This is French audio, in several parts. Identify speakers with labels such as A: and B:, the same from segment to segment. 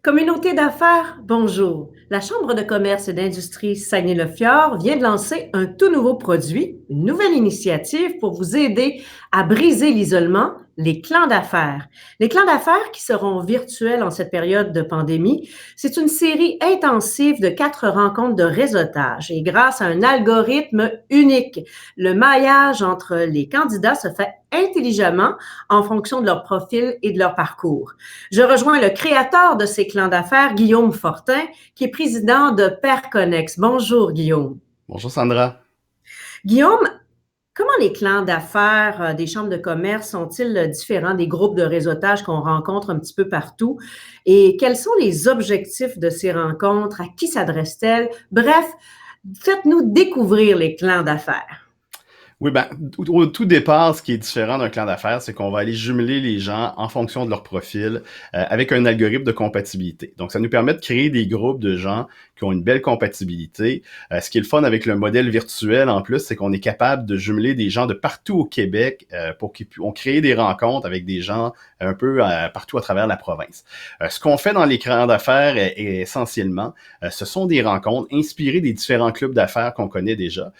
A: Communauté d'affaires, bonjour. La Chambre de commerce et d'industrie Saguenay-le-Fjord vient de lancer un tout nouveau produit, une nouvelle initiative pour vous aider à briser l'isolement, les clans d'affaires. Les clans d'affaires qui seront virtuels en cette période de pandémie, c'est une série intensive de 4 rencontres de réseautage et grâce à un algorithme unique, le maillage entre les candidats se fait intelligemment en fonction de leur profil et de leur parcours. Je rejoins le créateur de ces clans d'affaires, Guillaume Fortin, qui est président de Perconnex. Bonjour, Guillaume.
B: Bonjour Sandra.
A: Guillaume, comment les clans d'affaires des chambres de commerce sont-ils différents des groupes de réseautage qu'on rencontre un petit peu partout? Et quels sont les objectifs de ces rencontres? À qui s'adressent-elles? Bref, faites-nous découvrir les clans d'affaires.
B: Oui, ben, au tout départ, ce qui est différent d'un clan d'affaires, c'est qu'on va aller jumeler les gens en fonction de leur profil avec un algorithme de compatibilité. Donc, ça nous permet de créer des groupes de gens qui ont une belle compatibilité. Ce qui est le fun avec le modèle virtuel, en plus, c'est qu'on est capable de jumeler des gens de partout au Québec pour qu'ils puissent créer des rencontres avec des gens un peu partout à travers la province. Ce qu'on fait dans les clans d'affaires essentiellement, ce sont des rencontres inspirées des différents clubs d'affaires qu'on connaît déjà,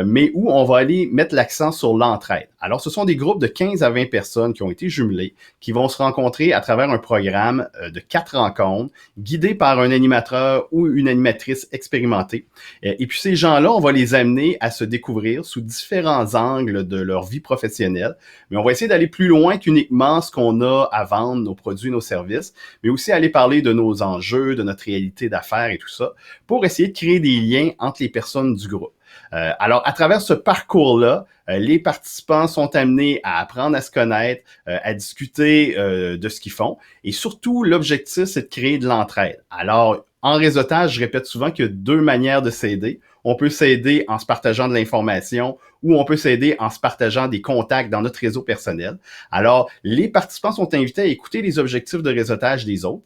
B: mais où on va aller mettre l'accent sur l'entraide. Alors, ce sont des groupes de 15 à 20 personnes qui ont été jumelés, qui vont se rencontrer à travers un programme de 4 rencontres, guidés par un animateur ou une animatrice expérimentée. Et puis, ces gens-là, on va les amener à se découvrir sous différents angles de leur vie professionnelle. Mais on va essayer d'aller plus loin qu'uniquement ce qu'on a à vendre, nos produits, nos services, mais aussi aller parler de nos enjeux, de notre réalité d'affaires et tout ça, pour essayer de créer des liens entre les personnes du groupe. Alors, à travers ce parcours-là, les participants sont amenés à apprendre à se connaître, à discuter de ce qu'ils font. Et surtout, l'objectif, c'est de créer de l'entraide. Alors, en réseautage, je répète souvent qu'il y a deux manières de s'aider. On peut s'aider en se partageant de l'information ou on peut s'aider en se partageant des contacts dans notre réseau personnel. Alors, les participants sont invités à écouter les objectifs de réseautage des autres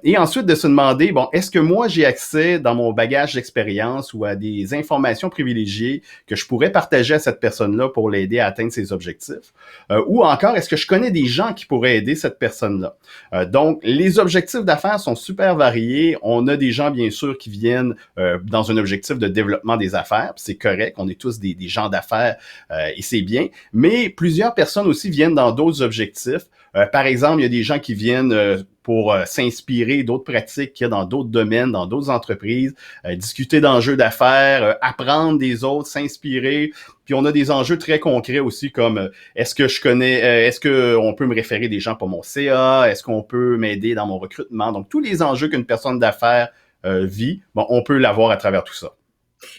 B: et ensuite de se demander, bon, est-ce que moi j'ai accès dans mon bagage d'expérience ou à des informations privilégiées que je pourrais partager à cette personne-là pour l'aider à atteindre ses objectifs? Ou encore, est-ce que je connais des gens qui pourraient aider cette personne-là? Donc, les objectifs d'affaires sont super variés. On a des gens, bien sûr, qui viennent dans un objectif de développement des affaires. C'est correct, on est tous des gens d'affaires et c'est bien. Mais plusieurs personnes aussi viennent dans d'autres objectifs. Par exemple, il y a des gens qui viennent pour s'inspirer d'autres pratiques qu'il y a dans d'autres domaines, dans d'autres entreprises, discuter d'enjeux d'affaires, apprendre des autres, s'inspirer. Puis on a des enjeux très concrets aussi comme est-ce que je connais, est-ce qu'on peut me référer des gens pour mon CA, est-ce qu'on peut m'aider dans mon recrutement. Donc tous les enjeux qu'une personne d'affaires vit, bon, on peut l'avoir à travers tout ça.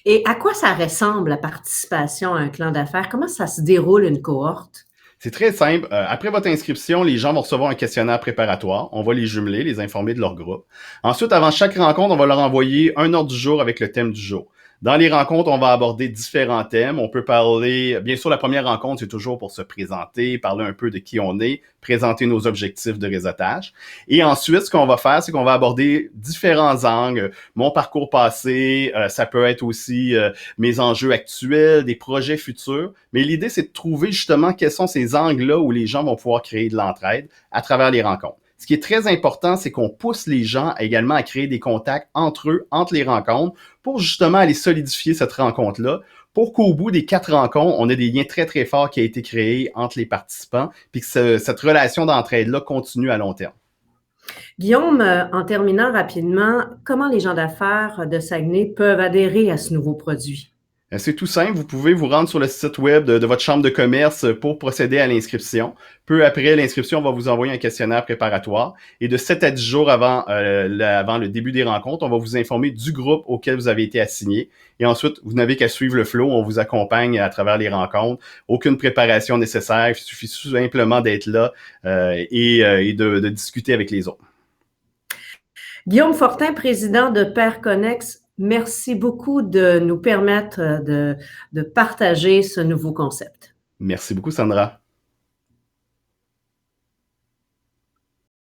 A: Et à quoi ça ressemble la participation à un clan d'affaires? Comment ça se déroule une cohorte?
B: C'est très simple. Après votre inscription, les gens vont recevoir un questionnaire préparatoire. On va les jumeler, les informer de leur groupe. Ensuite, avant chaque rencontre, on va leur envoyer un ordre du jour avec le thème du jour. Dans les rencontres, on va aborder différents thèmes. On peut parler, bien sûr, la première rencontre, c'est toujours pour se présenter, parler un peu de qui on est, présenter nos objectifs de réseautage. Et ensuite, ce qu'on va faire, c'est qu'on va aborder différents angles. Mon parcours passé, ça peut être aussi mes enjeux actuels, des projets futurs. Mais l'idée, c'est de trouver justement quels sont ces angles-là où les gens vont pouvoir créer de l'entraide à travers les rencontres. Ce qui est très important, c'est qu'on pousse les gens également à créer des contacts entre eux, entre les rencontres, pour justement aller solidifier cette rencontre-là, pour qu'au bout des 4 rencontres, on ait des liens très, très forts qui aient été créés entre les participants, puis que cette relation d'entraide-là continue à long terme.
A: Guillaume, en terminant rapidement, comment les gens d'affaires de Saguenay peuvent adhérer à ce nouveau produit?
B: C'est tout simple, vous pouvez vous rendre sur le site web de votre chambre de commerce pour procéder à l'inscription. Peu après l'inscription, on va vous envoyer un questionnaire préparatoire et de 7 à 10 jours avant le début des rencontres, on va vous informer du groupe auquel vous avez été assigné. Et ensuite, vous n'avez qu'à suivre le flow, on vous accompagne à travers les rencontres. Aucune préparation nécessaire, il suffit simplement d'être là et de discuter avec les autres.
A: Guillaume Fortin, président de Perconnex, merci beaucoup de nous permettre de partager ce nouveau concept.
B: Merci beaucoup, Sandra.